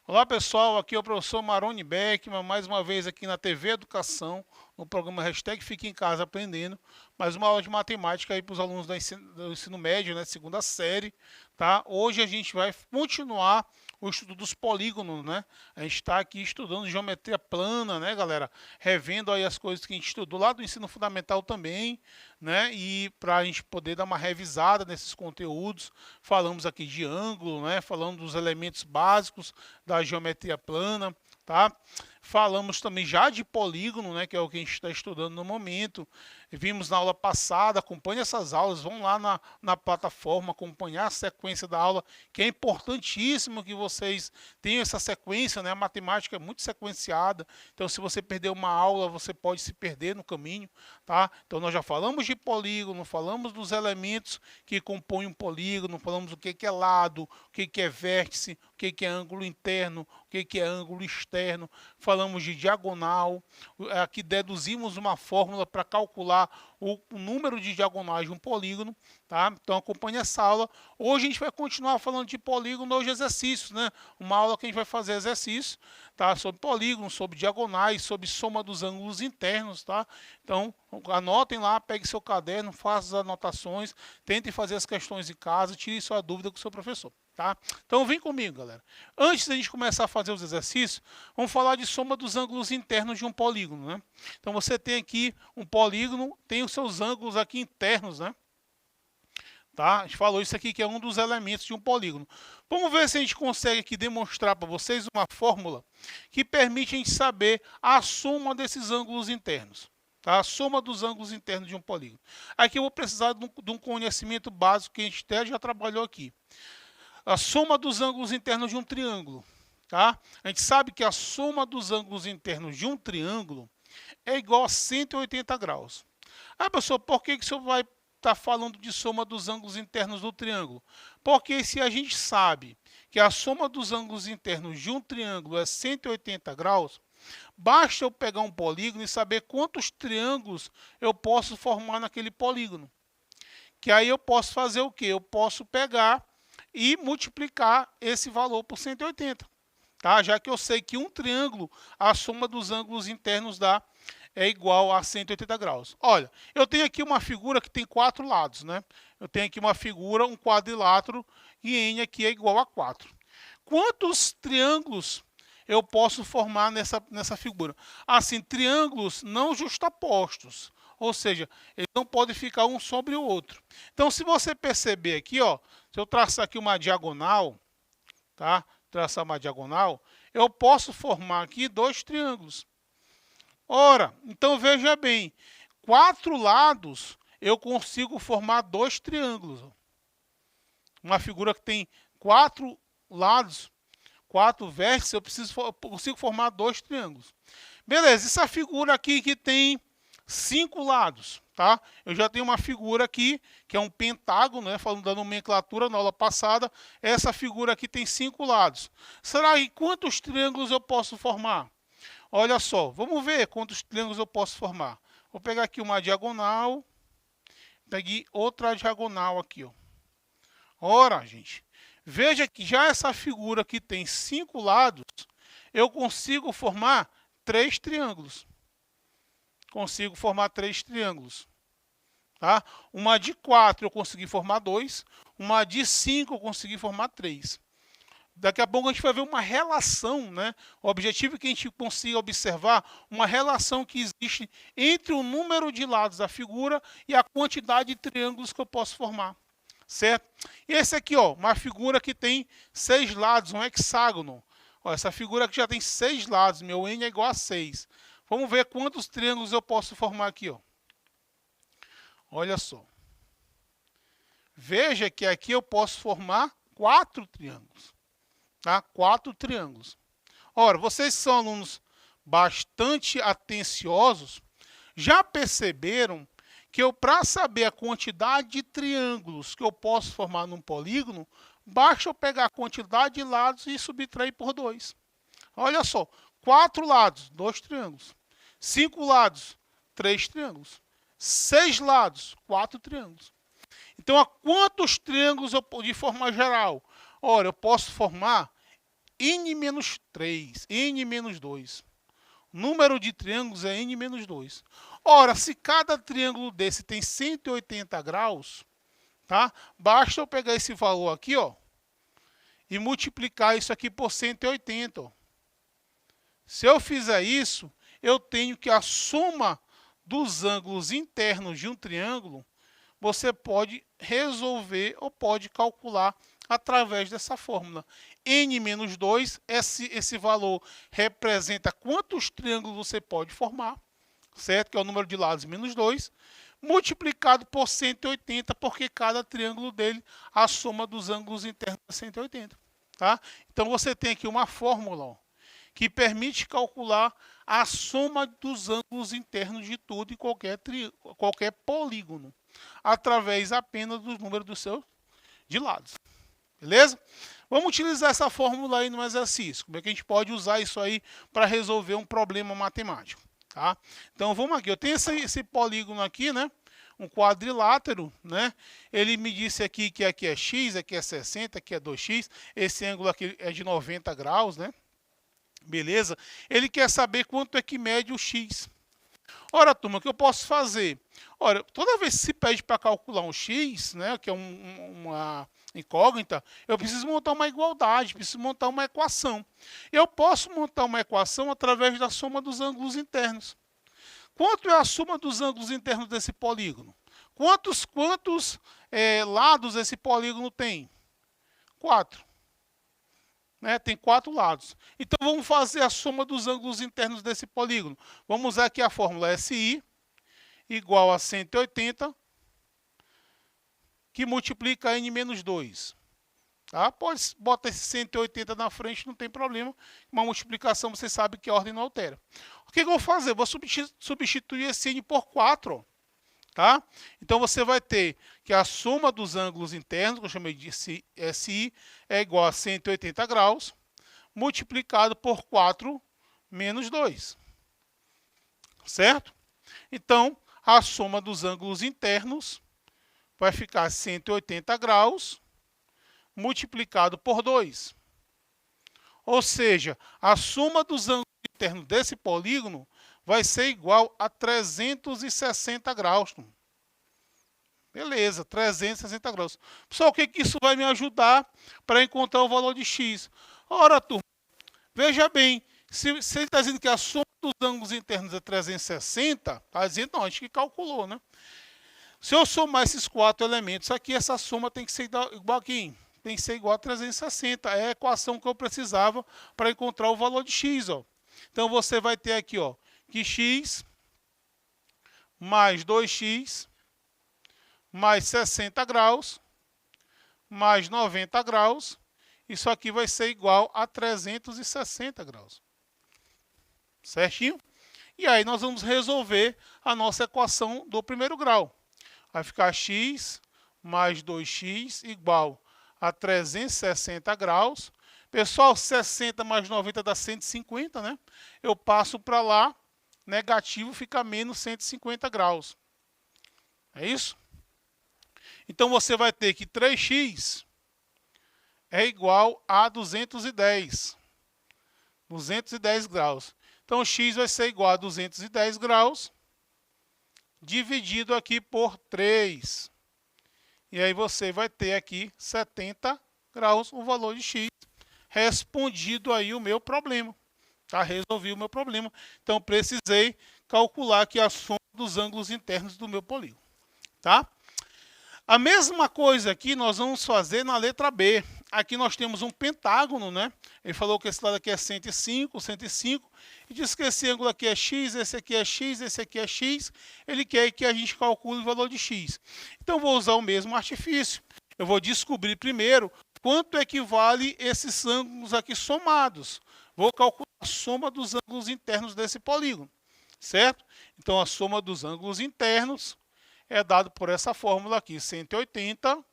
Olá pessoal, aqui é o professor Maroni Beckman, mais uma vez aqui na TV Educação, no programa Hashtag Fique em Casa Aprendendo, mais uma aula de matemática aí para os alunos do ensino médio, né, segunda série, tá? Hoje a gente vai continuar o estudo dos polígonos, né? A gente está aqui estudando geometria plana, né, galera? Revendo aí as coisas que a gente estudou lá do ensino fundamental também, né? E para a gente poder dar uma revisada nesses conteúdos, falamos aqui de ângulo, né? Falando dos elementos básicos da geometria plana, tá? Falamos também já de polígono, né, que é o que a gente está estudando no momento. Vimos na aula passada, acompanhe essas aulas, vão lá na plataforma, acompanhar a sequência da aula, que é importantíssimo que vocês tenham essa sequência, né? A matemática é muito sequenciada, então se você perder uma aula, você pode se perder no caminho, tá? Então nós já falamos de polígono, falamos dos elementos que compõem um polígono, falamos o que é lado, o que é vértice, o que é ângulo interno, o que é ângulo externo, falamos de diagonal, aqui deduzimos uma fórmula para calcular o número de diagonais de um polígono, tá? Então acompanhe essa aula. Hoje a gente vai continuar falando de polígono, hoje exercícios, né? Uma aula que a gente vai fazer exercício, tá? Sobre polígono, sobre diagonais, sobre soma dos ângulos internos, tá? Então anotem lá, pegue seu caderno, faça as anotações, tentem fazer as questões em casa, tire sua dúvida com o seu professor. Tá? Então vem comigo, galera. Antes da gente começar a fazer os exercícios, vamos falar de soma dos ângulos internos de um polígono, né? Então você tem aqui um polígono, tem os seus ângulos aqui internos, né? Tá? A gente falou isso aqui que é um dos elementos de um polígono. Vamos ver se a gente consegue aqui demonstrar para vocês uma fórmula que permite a gente saber a soma desses ângulos internos. Tá? A soma dos ângulos internos de um polígono. Aqui eu vou precisar de um conhecimento básico que a gente até já trabalhou aqui. A soma dos ângulos internos de um triângulo. Tá? A gente sabe que a soma dos ângulos internos de um triângulo é igual a 180 graus. Ah, professor, por que o senhor vai estar falando de soma dos ângulos internos do triângulo? Porque se a gente sabe que a soma dos ângulos internos de um triângulo é 180 graus, basta eu pegar um polígono e saber quantos triângulos eu posso formar naquele polígono. Que aí eu posso fazer o quê? Eu posso pegar e multiplicar esse valor por 180. Tá? Já que eu sei que um triângulo, a soma dos ângulos internos é igual a 180 graus. Olha, eu tenho aqui uma figura que tem 4 lados, né? Eu tenho aqui uma figura, um quadrilátero, e n aqui é igual a 4. Quantos triângulos eu posso formar nessa figura? Assim, triângulos não justapostos. Ou seja, eles não podem ficar um sobre o outro. Então, se você perceber aqui, ó, se eu traçar aqui uma diagonal, tá? Traçar uma diagonal, eu posso formar aqui 2 triângulos. Ora, então veja bem, 4 lados eu consigo formar 2 triângulos. Uma figura que tem 4 lados, 4 vértices, eu consigo formar 2 triângulos. Beleza, essa figura aqui que tem 5 lados, tá? Eu já tenho uma figura aqui, que é um pentágono, né? Falando da nomenclatura na aula passada, essa figura aqui tem 5 lados. Será que quantos triângulos eu posso formar? Olha só, vamos ver quantos triângulos eu posso formar. Vou pegar aqui uma diagonal, peguei outra diagonal aqui, ó. Ora, gente, veja que já essa figura aqui tem 5 lados, eu consigo formar 3 triângulos. Consigo formar 3 triângulos. Tá? Uma de 4 eu consegui formar 2, uma de 5 eu consegui formar 3. Daqui a pouco a gente vai ver uma relação, né? O objetivo é que a gente consiga observar uma relação que existe entre o número de lados da figura e a quantidade de triângulos que eu posso formar. Certo? E esse aqui, ó, uma figura que tem 6 lados, um hexágono. Ó, essa figura aqui já tem 6 lados, meu n é igual a 6. Vamos ver quantos triângulos eu posso formar aqui, ó. Olha só. Veja que aqui eu posso formar 4 triângulos. Tá? 4 triângulos. Ora, vocês são alunos bastante atenciosos, já perceberam que para saber a quantidade de triângulos que eu posso formar num polígono, basta eu pegar a quantidade de lados e subtrair por 2. Olha só, 4 lados, 2 triângulos. 5 lados, 3 triângulos. 6 lados, 4 triângulos. Então, a quantos triângulos eu, de forma geral? Ora, eu posso formar n-3, n-2. O número de triângulos é n-2. Ora, se cada triângulo desse tem 180 graus, tá? Basta eu pegar esse valor aqui, ó, e multiplicar isso aqui por 180. Ó. Se eu fizer isso, eu tenho que a soma dos ângulos internos de um triângulo, você pode resolver ou pode calcular através dessa fórmula. n-2, esse valor representa quantos triângulos você pode formar, certo? Que é o número de lados menos 2, multiplicado por 180, porque cada triângulo dele, a soma dos ângulos internos é 180. Tá? Então, você tem aqui uma fórmula, ó, que permite calcular a soma dos ângulos internos de tudo e qualquer polígono, através apenas dos números dos seus de lados. Beleza? Vamos utilizar essa fórmula aí no exercício. Como é que a gente pode usar isso aí para resolver um problema matemático? Tá? Então, vamos aqui. Eu tenho esse polígono aqui, né? Um quadrilátero, né? Ele me disse aqui que aqui é x, aqui é 60, aqui é 2x. Esse ângulo aqui é de 90 graus, né? Beleza? Ele quer saber quanto é que mede o x. Ora, turma, o que eu posso fazer? Ora, toda vez que se pede para calcular um x, né, que é uma incógnita, eu preciso montar uma igualdade, preciso montar uma equação. Eu posso montar uma equação através da soma dos ângulos internos. Quanto é a soma dos ângulos internos desse polígono? Quantos lados esse polígono tem? 4. Né? Tem 4 lados. Então, vamos fazer a soma dos ângulos internos desse polígono. Vamos usar aqui a fórmula SI igual a 180, que multiplica n-2. Tá? Pode botar esse 180 na frente, não tem problema. Uma multiplicação, você sabe que a ordem não altera. O que eu vou fazer? Vou substituir esse n por 4. Ó. Tá? Então, você vai ter que a soma dos ângulos internos, que eu chamei de SI, é igual a 180 graus, multiplicado por 4 menos 2. Certo? Então, a soma dos ângulos internos vai ficar 180 graus, multiplicado por 2. Ou seja, a soma dos ângulos internos desse polígono vai ser igual a 360 graus. Beleza, 360 graus. Pessoal, o que isso vai me ajudar para encontrar o valor de x? Ora, turma, veja bem, se ele está dizendo que a soma dos ângulos internos é 360, está dizendo, não, a gente que calculou, né? Se eu somar esses 4 elementos aqui, essa soma tem que ser igual a quem? Tem que ser igual a 360. É a equação que eu precisava para encontrar o valor de x. Ó. Então, você vai ter aqui, ó, que x mais 2x mais 60 graus mais 90 graus, isso aqui vai ser igual a 360 graus. Certinho? E aí nós vamos resolver a nossa equação do primeiro grau. Vai ficar x mais 2x igual a 360 graus. Pessoal, 60 mais 90 dá 150, né? Eu passo para lá, negativo fica menos 150 graus. É isso? Então, você vai ter que 3x é igual a 210. 210 graus. Então, x vai ser igual a 210 graus, dividido aqui por 3. E aí, você vai ter aqui 70 graus, o valor de x. Respondido aí o meu problema. Tá? Resolvi o meu problema. Então, precisei calcular aqui a soma dos ângulos internos do meu polígono. Tá? A mesma coisa aqui nós vamos fazer na letra B. Aqui nós temos um pentágono, né? Ele falou que esse lado aqui é 105, 105. E diz que esse ângulo aqui é x, esse aqui é x, esse aqui é x. Ele quer que a gente calcule o valor de x. Então, vou usar o mesmo artifício. Eu vou descobrir primeiro quanto equivale esses ângulos aqui somados. Vou calcular a soma dos ângulos internos desse polígono. Certo? Então, a soma dos ângulos internos é dado por essa fórmula aqui, 180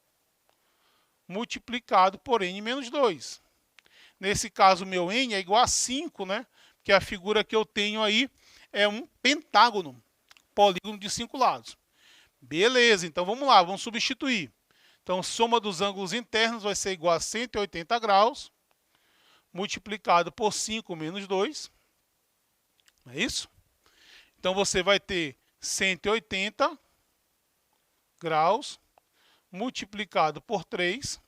multiplicado por n menos 2. Nesse caso, meu n é igual a 5, né? que a figura que eu tenho aí é um pentágono, polígono de 5 lados. Beleza, então vamos lá, vamos substituir. Então, soma dos ângulos internos vai ser igual a 180 graus, multiplicado por 5 menos 2. Não é isso? Então, você vai ter 180 graus, multiplicado por 3.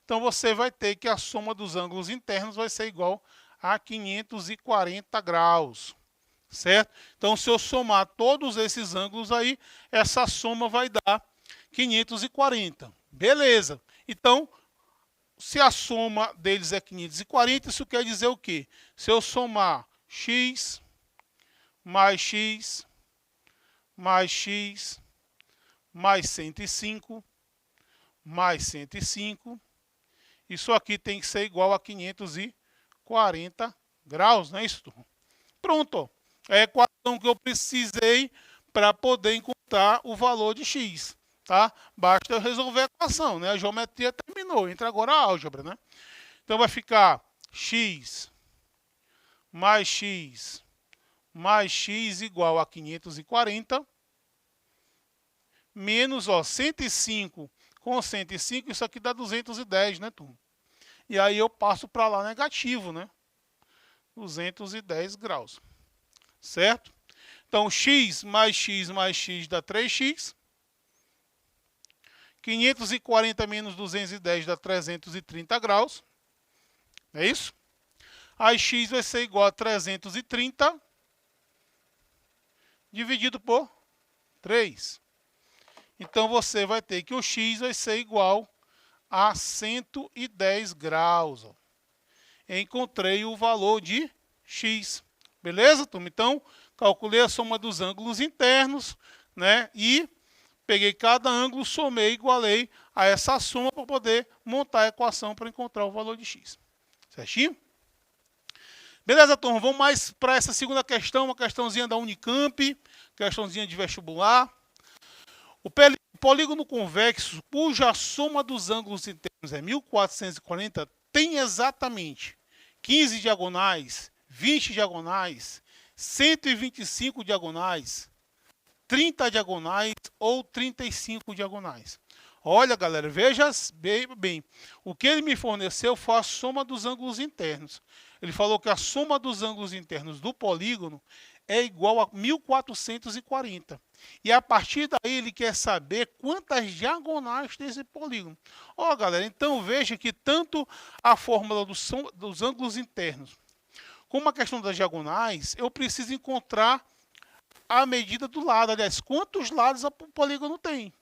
Então, você vai ter que a soma dos ângulos internos vai ser igual a 540 graus. Certo? Então, se eu somar todos esses ângulos aí, essa soma vai dar 540. Beleza. Então, se a soma deles é 540, isso quer dizer o quê? Se eu somar x mais x mais x mais 105 mais 105, isso aqui tem que ser igual a 540 graus, não é isso, turma? Pronto. É a equação que eu precisei para poder encontrar o valor de x. Tá? Basta eu resolver a equação, né? A geometria terminou, entra agora a álgebra, né? Então vai ficar x mais x mais x igual a 540, menos, ó, 105 com 105, isso aqui dá 210, né, turma? E aí eu passo para lá negativo, né? 210 graus. Certo? Então, x mais x mais x dá 3x. 540 menos 210 dá 330 graus. É isso? Aí x vai ser igual a 330 dividido por 3. Então, você vai ter que o x vai ser igual a 110 graus. Ó. Encontrei o valor de x. Beleza, turma? Então, calculei a soma dos ângulos internos, né? E peguei cada ângulo, somei, igualei a essa soma para poder montar a equação para encontrar o valor de x. Certinho? Beleza, turma? Vamos mais para essa segunda questão, uma questãozinha da Unicamp, questãozinha de vestibular. O polígono convexo, cuja soma dos ângulos internos é 1440, tem exatamente 15 diagonais, 20 diagonais, 125 diagonais, 30 diagonais ou 35 diagonais. Olha, galera, veja bem. O que ele me forneceu foi a soma dos ângulos internos. Ele falou que a soma dos ângulos internos do polígono é igual a 1440. E a partir daí ele quer saber quantas diagonais tem esse polígono. Ó, galera, então veja que tanto a fórmula dos ângulos internos como a questão das diagonais, eu preciso encontrar a medida do lado. Aliás, quantos lados o polígono tem.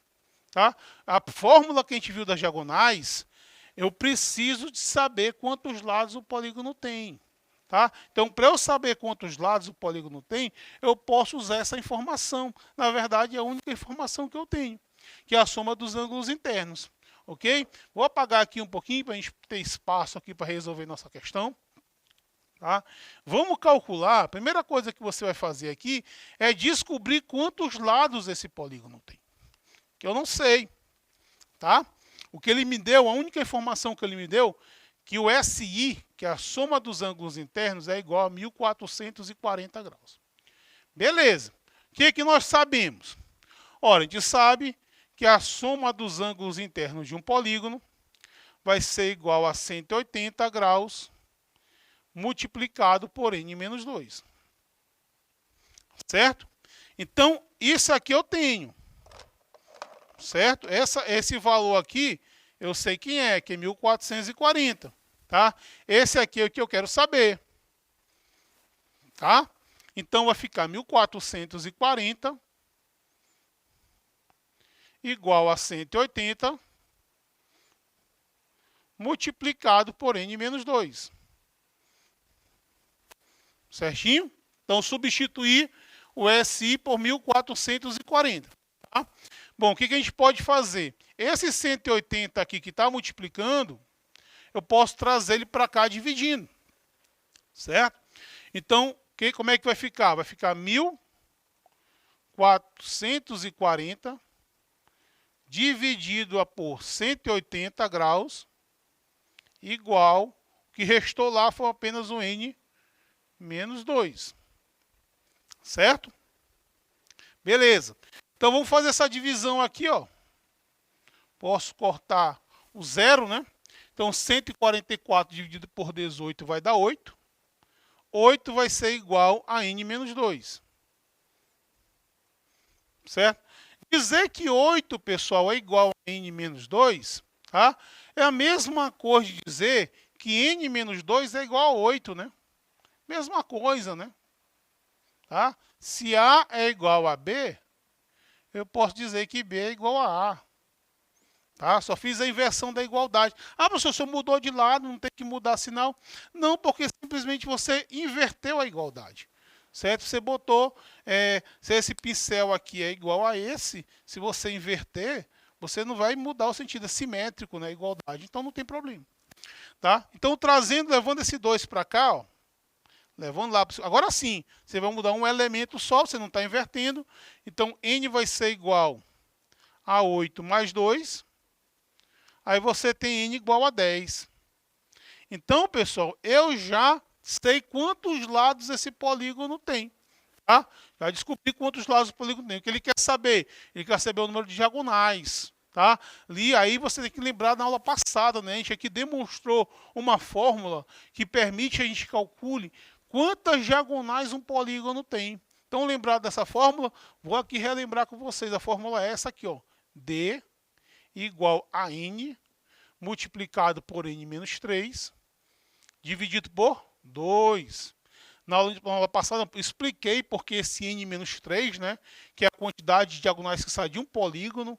Tá? A fórmula que a gente viu das diagonais, eu preciso de saber quantos lados o polígono tem. Tá? Então, para eu saber quantos lados o polígono tem, eu posso usar essa informação. Na verdade, é a única informação que eu tenho, que é a soma dos ângulos internos. Ok? Vou apagar aqui um pouquinho para a gente ter espaço aqui para resolver nossa questão. Tá? Vamos calcular, a primeira coisa que você vai fazer aqui é descobrir quantos lados esse polígono tem. Que eu não sei. Tá? O que ele me deu, a única informação que ele me deu, que o SI, que é a soma dos ângulos internos, é igual a 1440 graus. Beleza. O que, que nós sabemos? Ora, a gente sabe que a soma dos ângulos internos de um polígono vai ser igual a 180 graus multiplicado por n menos 2. Certo? Então, isso aqui eu tenho. Certo? Esse valor aqui, eu sei quem é, que é 1440. Tá? Esse aqui é o que eu quero saber. Tá? Então, vai ficar 1440 igual a 180 multiplicado por n menos 2. Certinho? Então, substituir o SI por 1440. Tá? Bom, o que a gente pode fazer? Esse 180 aqui que está multiplicando, eu posso trazer ele para cá dividindo. Certo? Então, como é que vai ficar? Vai ficar 1440 dividido por 180 graus igual, o que restou lá foi apenas o n menos 2. Certo? Beleza. Então, vamos fazer essa divisão aqui, ó. Posso cortar o 0, né? Então, 144 dividido por 18 vai dar 8. 8 vai ser igual a n menos 2. Certo? Dizer que 8, pessoal, é igual a n menos 2, tá? É a mesma coisa de dizer que n menos 2 é igual a 8, né? Mesma coisa, né? Tá? Se A é igual a B, eu posso dizer que B é igual a A. Tá? Só fiz a inversão da igualdade. Ah, professor, você mudou de lado, não tem que mudar sinal. Não, porque simplesmente você inverteu a igualdade. Certo? Você botou, se esse pincel aqui é igual a esse, se você inverter, você não vai mudar o sentido, é simétrico, né? Igualdade, então não tem problema. Tá? Então, levando esse 2 para cá, ó, levando lá, agora sim, você vai mudar um elemento só, você não está invertendo. Então, n vai ser igual a 8 mais 2. Aí você tem n igual a 10. Então, pessoal, eu já sei quantos lados esse polígono tem. Tá? Já descobri quantos lados o polígono tem. O que ele quer saber? Ele quer saber o número de diagonais. Tá? Aí você tem que lembrar da aula passada, né? A gente aqui demonstrou uma fórmula que permite a gente calcule quantas diagonais um polígono tem. Então, lembrado dessa fórmula, vou aqui relembrar com vocês. A fórmula é essa aqui, ó. D igual a n multiplicado por n menos 3, dividido por 2. Na aula passada, eu expliquei porque esse n menos 3, né, que é a quantidade de diagonais que sai de um polígono,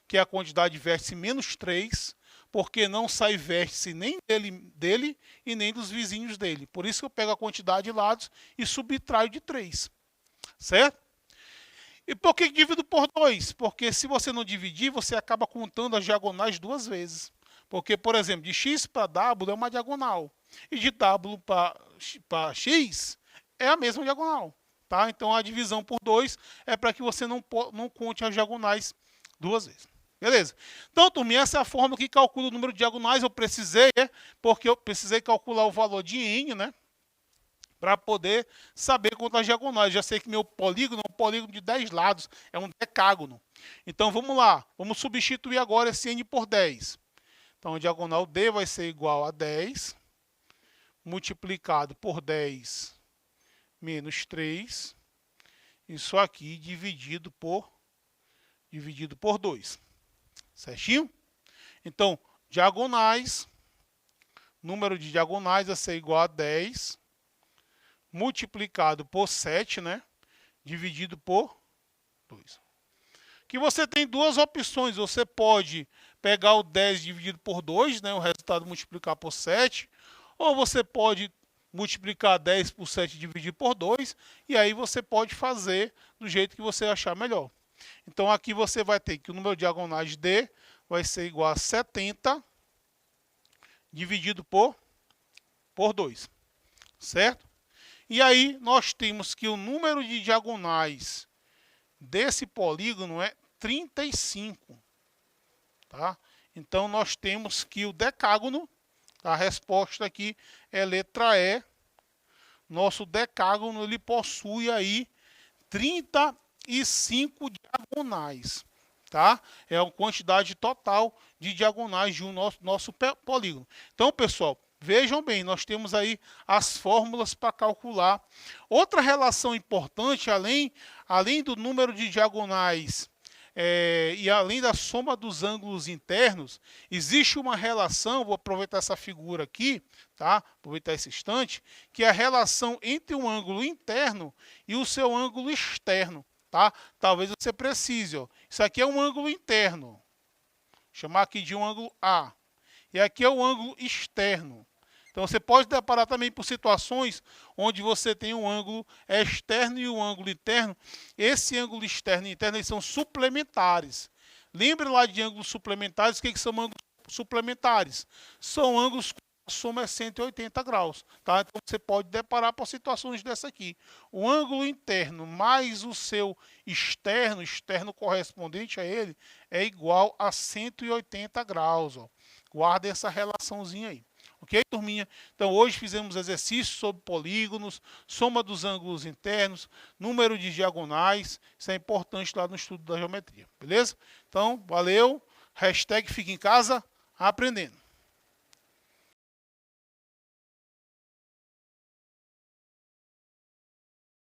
que é a quantidade de vértice menos 3, porque não sai vértice nem dele e nem dos vizinhos dele. Por isso que eu pego a quantidade de lados e subtraio de 3. Certo? E por que divido por 2? Porque se você não dividir, você acaba contando as diagonais duas vezes. Porque, por exemplo, de x para w é uma diagonal. E de w para x é a mesma diagonal. Tá? Então, a divisão por 2 é para que você não conte as diagonais duas vezes. Beleza? Então, turminha, essa é a forma que calcula o número de diagonais. Eu precisei, porque eu precisei calcular o valor de n, né? Para poder saber quantas diagonais. Já sei que meu polígono é um polígono de 10 lados, é um decágono. Então, vamos lá. Vamos substituir agora esse n por 10. Então, a diagonal D vai ser igual a 10, multiplicado por 10 menos 3. Isso aqui dividido por 2. Certinho? Então, diagonais, número de diagonais vai ser igual a 10, multiplicado por 7, né? Dividido por 2. Que você tem duas opções. Você pode pegar o 10 dividido por 2, né? O resultado multiplicar por 7. Ou você pode multiplicar 10 por 7 dividido por 2. E aí você pode fazer do jeito que você achar melhor. Então, aqui você vai ter que o número de diagonais D vai ser igual a 70 dividido por 2. Certo? E aí, nós temos que o número de diagonais desse polígono é 35. Tá? Então, nós temos que o decágono, a resposta aqui é letra E. Nosso decágono, ele possui aí 35 diagonais. Tá? É a quantidade total de diagonais de um nosso polígono. Então, pessoal, vejam bem, nós temos aí as fórmulas para calcular. Outra relação importante, além do número de diagonais e além da soma dos ângulos internos, existe uma relação, vou aproveitar essa figura aqui, tá? Aproveitar esse instante, que é a relação entre um ângulo interno e o seu ângulo externo. Tá? Talvez você precise. Ó. Isso aqui é um ângulo interno. Vou chamar aqui de um ângulo A. E aqui é o ângulo externo. Então, você pode deparar também por situações onde você tem um ângulo externo e um ângulo interno. Esse ângulo externo e interno eles são suplementares. Lembre lá de ângulos suplementares. O que são ângulos suplementares? São ângulos com a soma é 180 graus. Tá? Então, você pode deparar por situações dessa aqui. O ângulo interno mais o seu externo correspondente a ele, é igual a 180 graus. Ó. Guarda essa relaçãozinha aí. Ok, turminha? Então, hoje fizemos exercícios sobre polígonos, soma dos ângulos internos, número de diagonais. Isso é importante lá no estudo da geometria, beleza? Então, valeu. Hashtag fica em casa aprendendo.